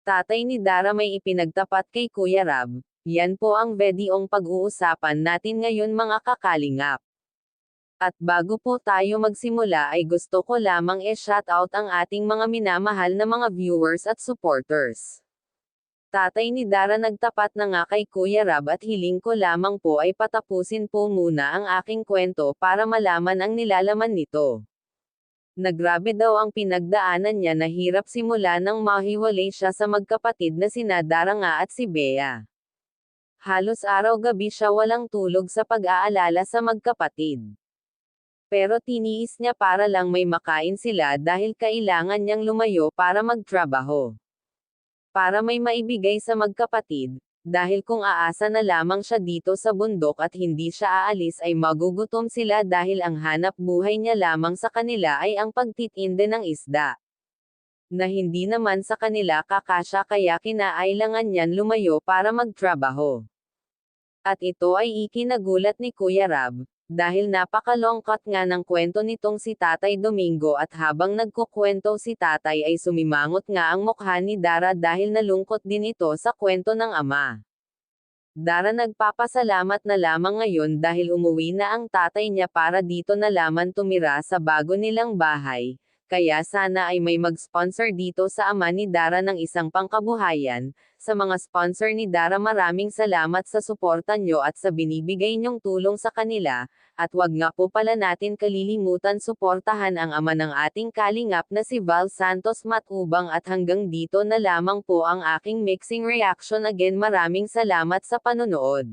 Tatay ni Dara may ipinagtapat kay Kuya Rab. Yan po ang videong pag-uusapan natin ngayon mga kakalingap. At bago po tayo magsimula ay gusto ko lamang i-shoutout ang ating mga minamahal na mga viewers at supporters. Tatay ni Dara nagtapat na nga kay Kuya Rab at hiling ko lamang po ay patapusin po muna ang aking kwento para malaman ang nilalaman nito. Nagrabe daw ang pinagdaanan niya na hirap simula nang mahiwalay siya sa magkapatid na sina Dara nga at si Bea. Halos araw-gabi siya walang tulog sa pag-aalala sa magkapatid. Pero tiniis niya para lang may makain sila dahil kailangan niyang lumayo para magtrabaho. Para may maibigay sa magkapatid, dahil kung aasa na lamang siya dito sa bundok at hindi siya aalis ay magugutom sila dahil ang hanap buhay niya lamang sa kanila ay ang pagtitinde ng isda. Na hindi naman sa kanila kakasya kaya kinailangan niyan lumayo para magtrabaho. At ito ay ikinagulat ni Kuya Rab, dahil napakalongkot nga ng kwento nitong si Tatay Domingo at habang nagkukwento si Tatay ay sumimangot nga ang mukha ni Dara dahil nalungkot din ito sa kwento ng ama. Dara nagpapasalamat na lamang ngayon dahil umuwi na ang tatay niya para dito na lamang tumira sa bago nilang bahay, kaya sana ay may mag-sponsor dito sa ama ni Dara ng isang pangkabuhayan. Sa mga sponsor ni Dara maraming salamat sa suporta nyo at sa binibigay nyong tulong sa kanila, at wag nga po pala natin kalilimutan suportahan ang ama ng ating kalingap na si Val Santos Matubang at hanggang dito na lamang po ang aking mixing reaction again maraming salamat sa panonood.